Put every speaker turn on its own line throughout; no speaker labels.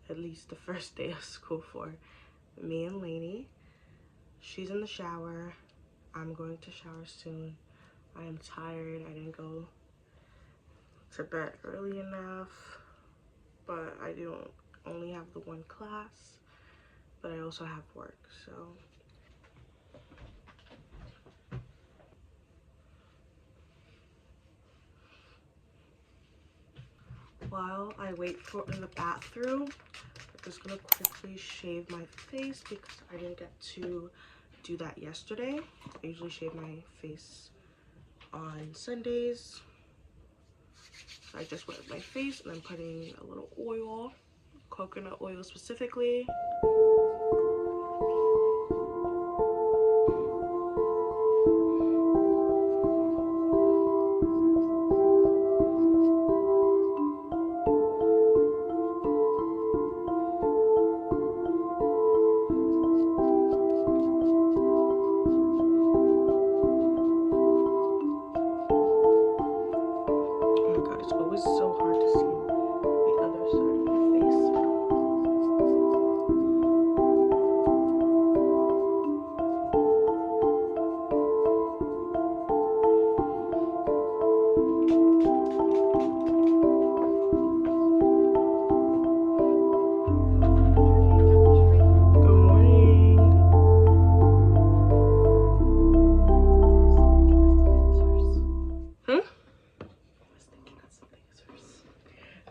at least the first day of school for me and Lainey. She's in the shower. I'm going to shower soon. I am tired. I didn't go to bed early enough, but I don't only have the one class, but I also have work, so. While I wait for in the bathroom, I'm just gonna quickly shave my face because I didn't get to do that yesterday. I usually shave my face on Sundays. So I just wet my face and I'm putting a little oil, coconut oil specifically.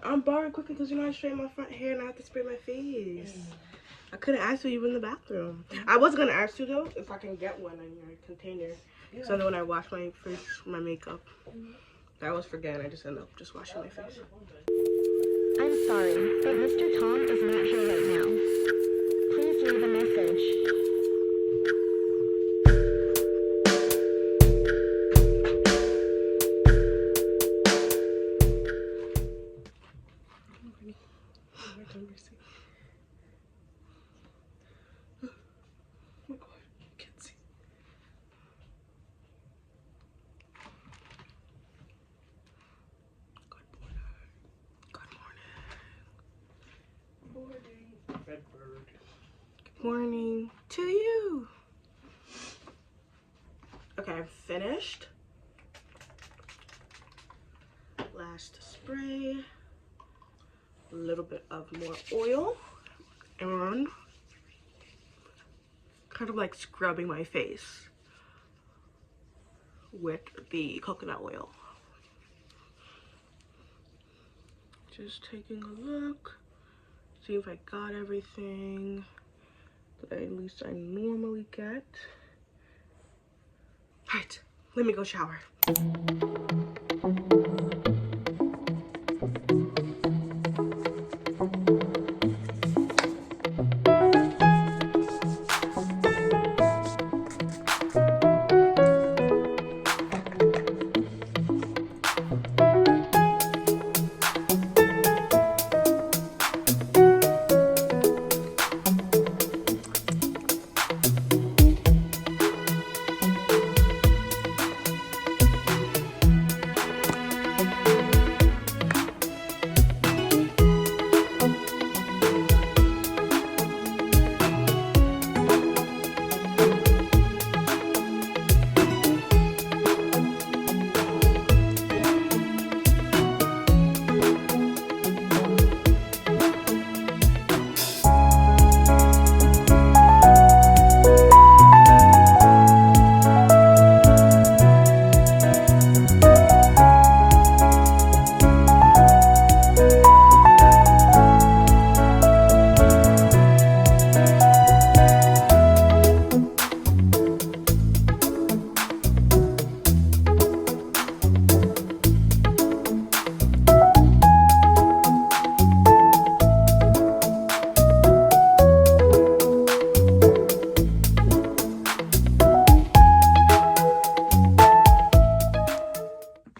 I'm borrowing quickly because you know I straighten my front hair and I have to spray my face. I couldn't ask you in the bathroom. I was gonna ask you though if I can get one in your container. So then when I wash my face, my makeup, I always forget and I just end up just washing my face.
I'm sorry, but Mr. Tom is not here right now. Please leave a message.
Morning to you. Okay, I'm finished. Last spray. A little bit of more oil. And kind of like scrubbing my face with the coconut oil. Just taking a look. See if I got everything that at least I normally get. All right, let me go shower.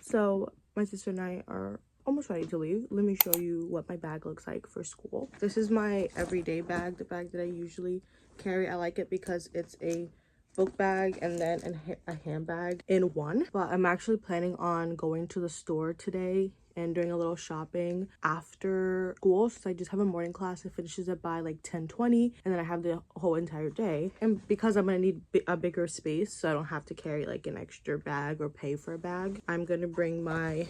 So my sister and I are almost ready to leave. Let me show you what my bag looks like for school. This is my everyday bag, the bag that I usually carry. I like it because it's a book bag and then a handbag in one. But I'm actually planning on going to the store today and doing a little shopping after school, since I just have a morning class. It finishes at by like 10:20, and then I have the whole entire day. And because I'm gonna need a bigger space, so I don't have to carry like an extra bag or pay for a bag, I'm gonna bring my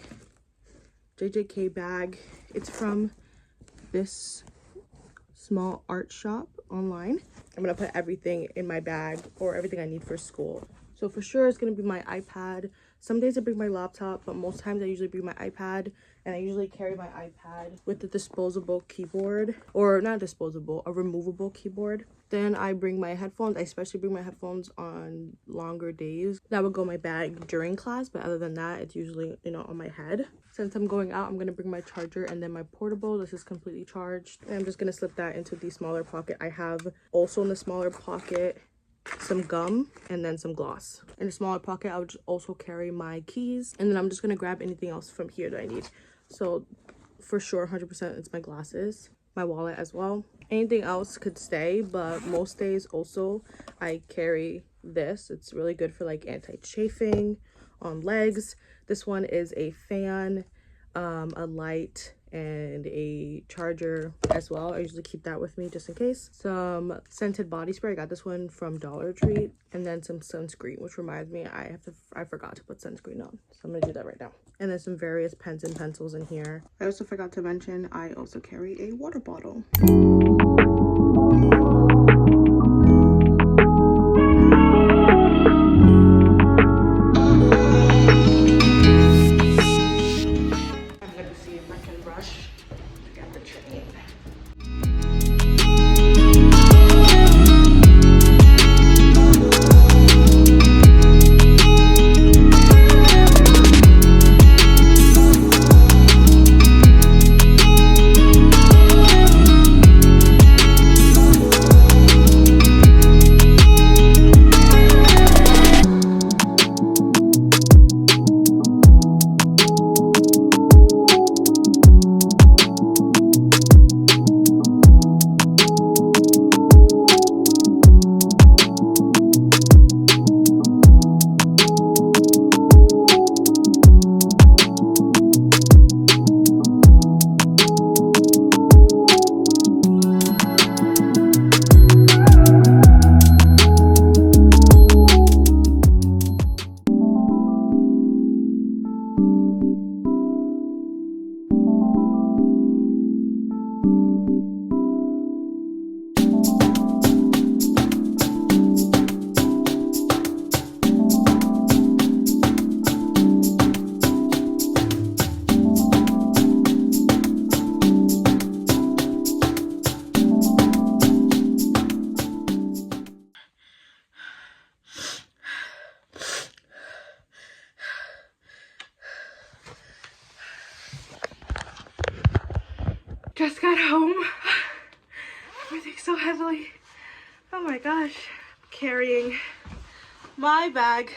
JJK bag. It's from this small art shop online. I'm gonna put everything in my bag, or everything I need for school. So for sure it's gonna be my iPad. Some days I bring my laptop, but most times I usually bring my iPad, and I usually carry my iPad with the disposable keyboard, or not disposable, a removable keyboard. Then I bring my headphones. I especially bring my headphones on longer days. That would go in my bag during class, but other than that, it's usually, you know, on my head. Since I'm going out, I'm gonna bring my charger and then my portable. This is completely charged. And I'm just gonna slip that into the smaller pocket. I have also in the smaller pocket some gum and then some gloss. In the smaller pocket, I would also carry my keys, and then I'm just gonna grab anything else from here that I need. So for sure 100% it's my glasses, my wallet as well. Anything else could stay, but most days also I carry this. It's really good for like anti-chafing on legs. This one is a fan, a light, and a charger as well. I usually keep that with me just in case. Some scented body spray. I got this one from Dollar Tree. And then some sunscreen, which reminds me I forgot to put sunscreen on, so I'm gonna do that right now. And then some various pens and pencils in here. I also forgot to mention I also carry a water bottle. Just got home. Everything's so heavily. Oh my gosh. Carrying my bag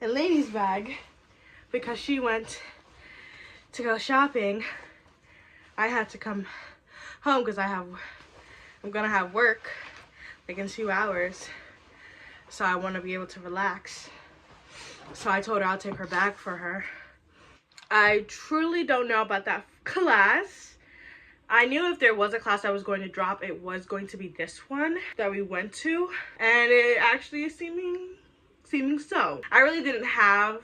and Lainey's bag because she went to go shopping. I had to come home because I'm gonna have work like in 2 hours. So I want to be able to relax. So I told her I'll take her bag for her. I truly don't know about that class. I knew if there was a class I was going to drop, it was going to be this one that we went to, and it actually is seeming so. I really didn't have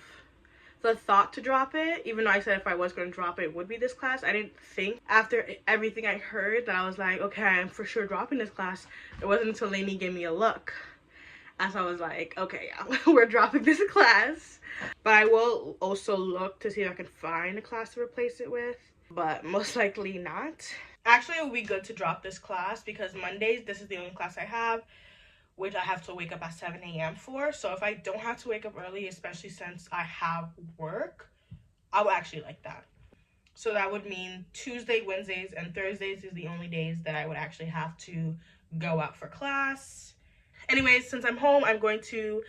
the thought to drop it, even though I said if I was going to drop it, it would be this class. I didn't think after everything I heard that I was like, okay, I'm for sure dropping this class. It wasn't until Lainey gave me a look, as I was like, okay, yeah, we're dropping this class. But I will also look to see if I can find a class to replace it with, but most likely not. Actually, it would be good to drop this class because Mondays, this is the only class I have, which I have to wake up at 7 a.m. for. So if I don't have to wake up early, especially since I have work, I would actually like that. So that would mean Tuesday, Wednesdays, and Thursdays is the only days that I would actually have to go out for class. Anyways, since I'm home, I'm going to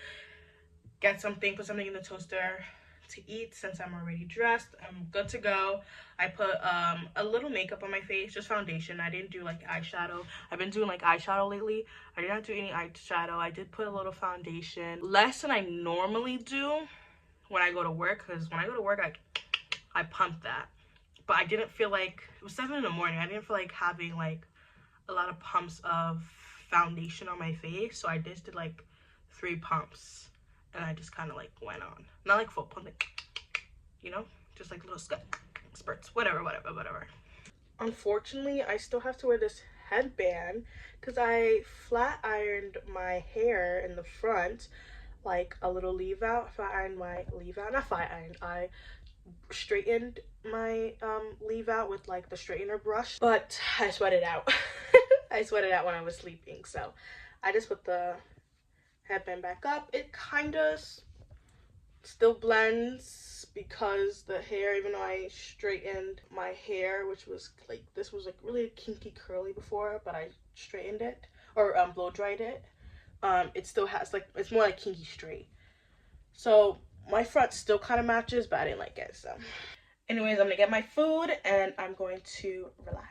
get something, put something in the toaster to eat since I'm already dressed. I'm good to go. I put a little makeup on my face, just foundation. I didn't do like eyeshadow. I've been doing like eyeshadow lately. I did not do any eyeshadow. I did put a little foundation, less than I normally do when I go to work, because when I go to work I pump that. But I didn't feel like, it was 7 in the morning, I didn't feel like having like a lot of pumps of foundation on my face, so I just did like 3 pumps and I just kind of like went on, not like full pump, like, you know, just like little spurts, whatever. Unfortunately, I still have to wear this headband because I flat ironed my hair in the front, like a little leave out. I straightened my leave out with like the straightener brush, but I sweated out. I sweated out when I was sleeping, so I just put the headband back up. It kind of still blends because the hair, even though I straightened my hair, which was like, this was like really kinky curly before, but I straightened it or blow dried it, it still has like, it's more like kinky straight. So my front still kind of matches, but I didn't like it. So anyways, I'm gonna get my food and I'm going to relax.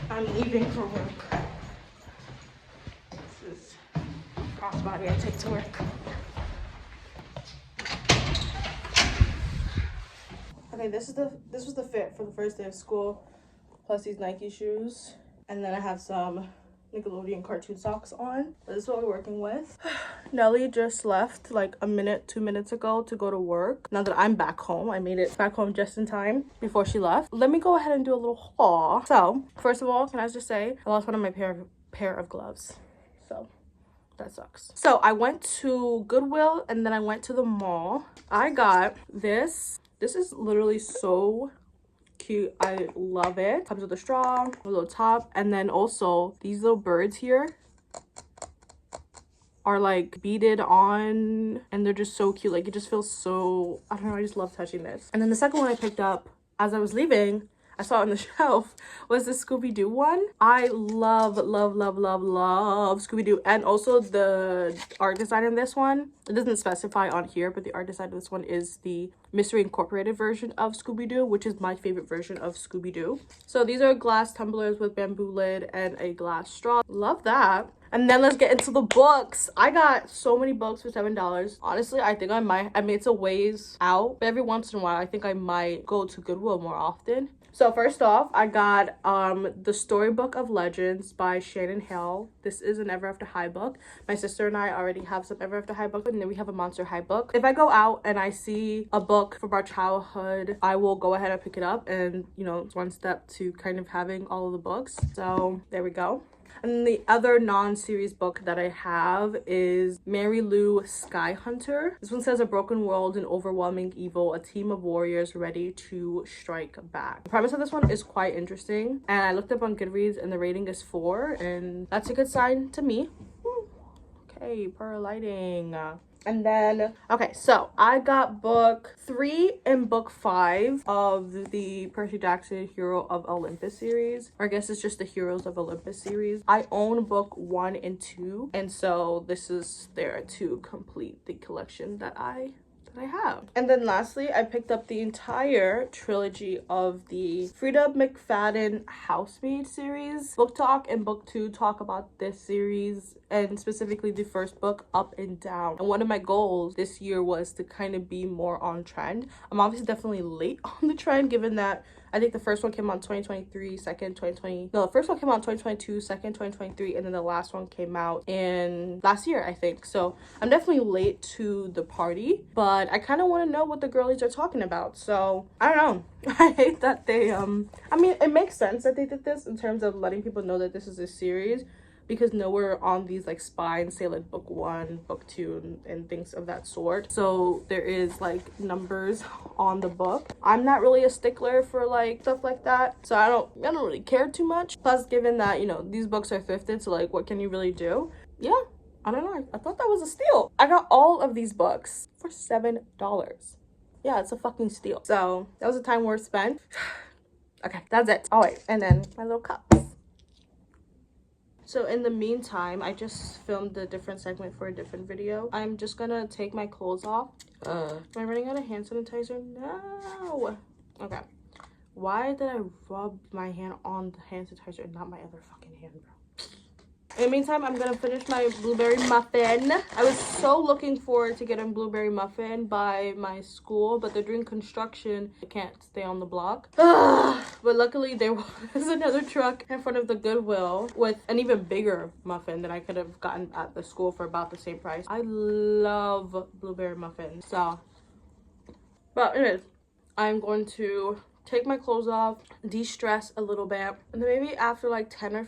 I'm leaving for work. This is crossbody I take to work. Okay, this was the fit for the first day of school, plus these Nike shoes, and then I have some Nickelodeon cartoon socks on. This is what we're working with. Nelly just left like 2 minutes ago to go to work. Now that I'm back home, I made it back home just in time before she left. Let me go ahead and do a little haul. So first of all, can I just say I lost one of my pair of gloves, so that sucks. So I went to Goodwill and then I went to the mall. I got this. This is literally so cute. I love it. Comes with a straw, a little top, and then also these little birds here are like beaded on and they're just so cute. Like, it just feels so, I don't know, I just love touching this. And then the second one I picked up as I was leaving, I saw it on the shelf, was the Scooby-Doo one. I love Scooby-Doo, and also the art design in this one, it doesn't specify on here, but the art design of this one is the Mystery Incorporated version of Scooby-Doo, which is my favorite version of Scooby-Doo. So these are glass tumblers with bamboo lid and a glass straw. Love that. And then let's get into the books. I got so many books for $7. Honestly, I think I might, I mean, it's a ways out, but every once in a while, I think I might go to Goodwill more often. So first off, I got The Storybook of Legends by Shannon Hale. This is an Ever After High book. My sister and I already have some Ever After High books, and then we have a Monster High book. If I go out and I see a book from our childhood, I will go ahead and pick it up, and you know, it's one step to kind of having all of the books. So there we go. And the other non-series book that I have is Mary Lou Sky Hunter. This one says, a broken world and overwhelming evil, a team of warriors ready to strike back. The premise of this one is quite interesting, and I looked up on Goodreads and the rating is 4, and that's a good sign to me. Okay, per lighting. And then, okay, so I got book 3 and book 5 of the Percy Jackson Hero of Olympus series. Or I guess it's just the Heroes of Olympus series. I own book 1 and 2. And so this is there to complete the collection that I have. And then lastly, I picked up the entire trilogy of the Frida McFadden Housemaid series. Book Talk and book 2 talk about this series, and specifically the first book, Up and Down. And one of my goals this year was to kind of be more on trend. I'm obviously definitely late on the trend, given that I think the first one came out in 2023, the first one came out in 2022, second 2023, and then the last one came out in last year, I think. So I'm definitely late to the party, but I kind of want to know what the girlies are talking about. So I don't know. I hate that they, I mean, it makes sense that they did this in terms of letting people know that this is a series, because nowhere on these like spines say like book 1, book 2, and things of that sort. So there is like numbers on the book. I'm not really a stickler for like stuff like that, so I don't really care too much. Plus, given that, you know, these books are thrifted, so like what can you really do? Yeah, I don't know. I thought that was a steal. I got all of these books for $7. Yeah, it's a fucking steal. So that was a time worth spent. Okay, that's it. Oh wait, and then my little cups. So in the meantime, I just filmed a different segment for a different video. I'm just gonna take my clothes off. Am I running out of hand sanitizer? No. Okay. Why did I rub my hand on the hand sanitizer and not my other fucking hand, bro? In the meantime, I'm gonna finish my blueberry muffin. I was so looking forward to getting blueberry muffin by my school, but they're doing construction. I can't stay on the block. But luckily there was another truck in front of the Goodwill with an even bigger muffin that I could have gotten at the school for about the same price. I love blueberry muffins. So, but anyways, I'm going to take my clothes off, de-stress a little bit, and then maybe after like 10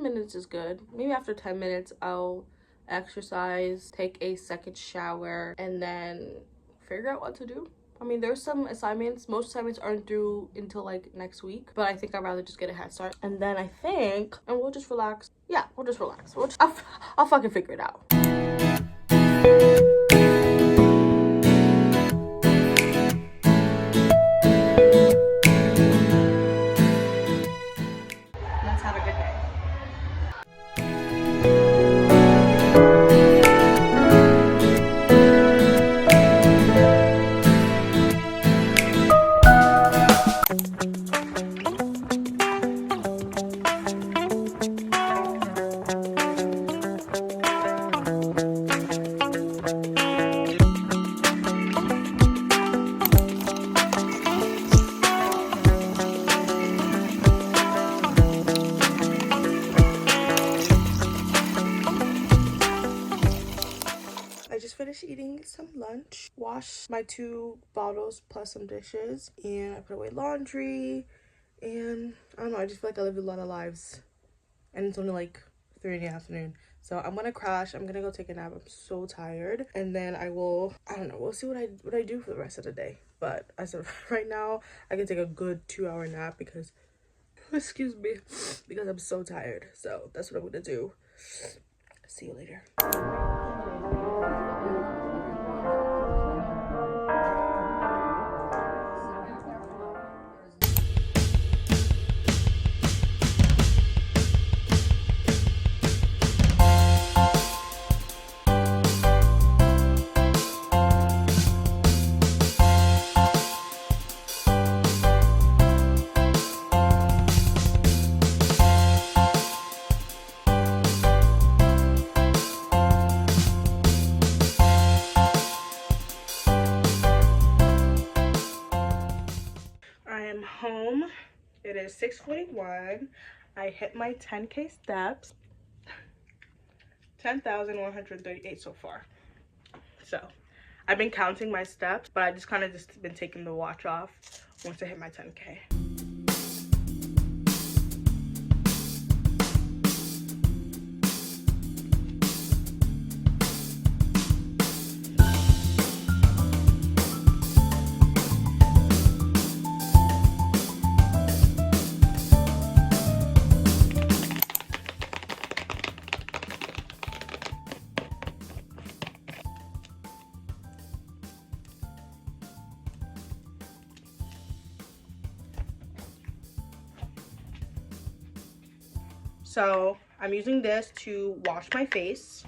minutes is good. Maybe after 10 minutes, I'll exercise, take a second shower, and then figure out what to do. I mean, there's some assignments. Most assignments aren't due until like next week, but I think I'd rather just get a head start. And then I think, and we'll just relax. Yeah, we'll just relax. I'll fucking figure it out. Let's have a good day. Finished eating some lunch, washed my 2 bottles plus some dishes, and I put away laundry, and I don't know, I just feel like I lived a lot of lives, and it's only like 3 in the afternoon. So I'm gonna crash, I'm gonna go take a nap. I'm so tired, and then I don't know, we'll see what I do for the rest of the day. But as of right now, I can take a good 2-hour nap because, excuse me, because I'm so tired. So that's what I'm gonna do. See you later. am home. It is 6:41. I hit my 10K steps. 10,138 so far. So I've been counting my steps, but I just kind of been taking the watch off once I hit my 10K. So I'm using this to wash my face.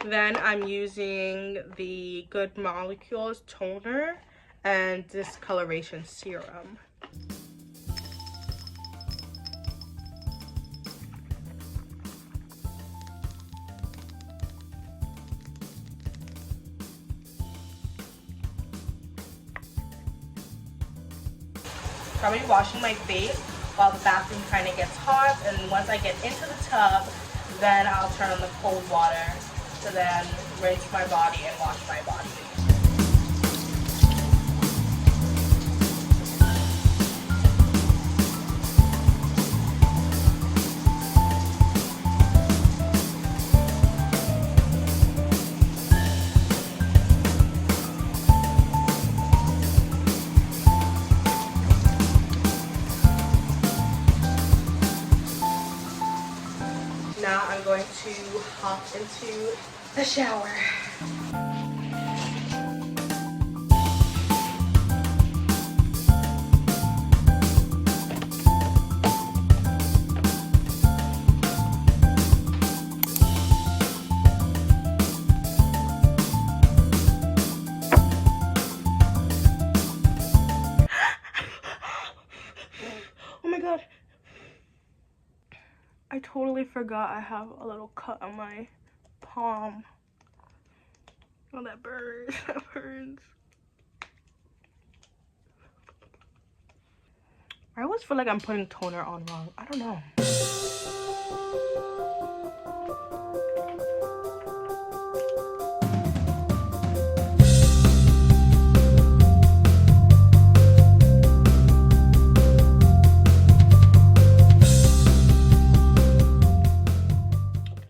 Then I'm using the Good Molecules toner and discoloration serum. I'm gonna be washing my face while the bathroom kind of gets hot, and once I get into the tub, then I'll turn on the cold water to then rinse my body and wash my body. Now I'm going to hop into the shower. Oh my god. I totally forgot I have a little cut on my palm. Oh, that burns. That burns. I always feel like I'm putting toner on wrong. I don't know.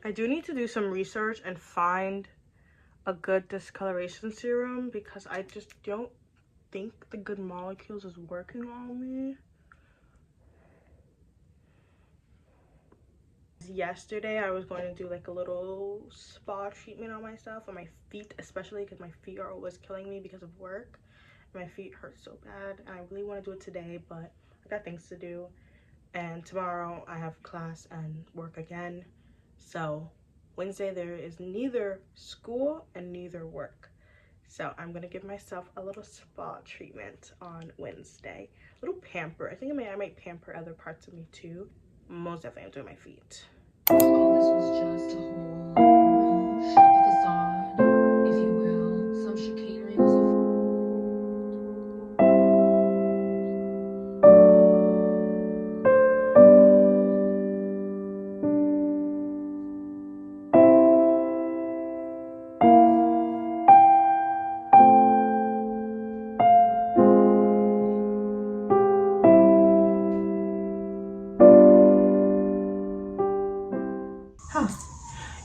I do need to do some research and find a good discoloration serum because I just don't think the Good Molecules is working on me. Yesterday I was going to do like a little spa treatment on myself, on my feet especially, because my feet are always killing me because of work. My feet hurt so bad and I really want to do it today, but I got things to do, and tomorrow I have class and work again. So Wednesday there is neither school and neither work. So I'm gonna give myself a little spa treatment on Wednesday. A little pamper. I think I might pamper other parts of me too. Most definitely I'm doing my feet.
All this was just a whole rouge, a facade, if you will, some chicanery was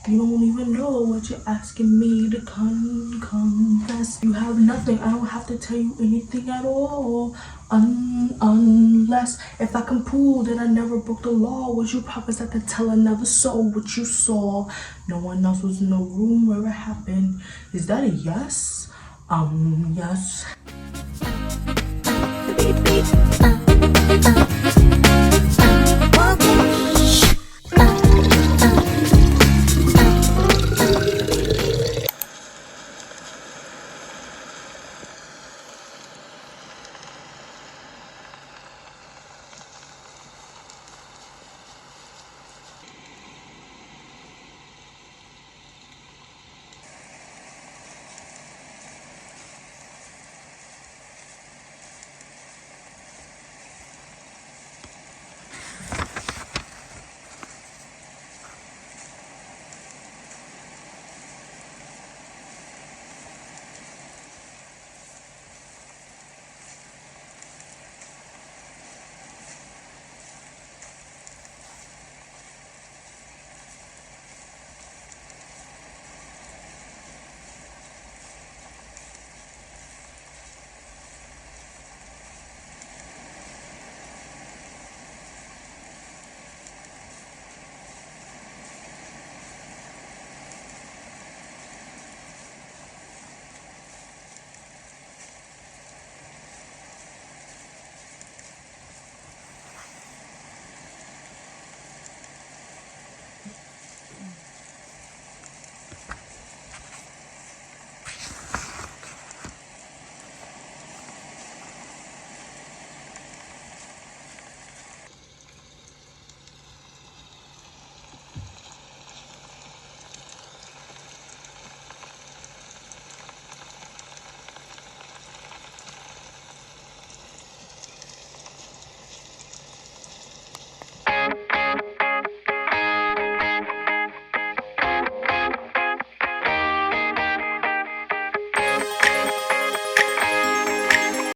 You don't even know what you're asking me to confess. You have nothing. I don't have to tell you anything at all. Unless if I can prove that I never broke the law, would you promise not to tell another soul what you saw? No one else was in the room where it happened. Is that a yes? Yes.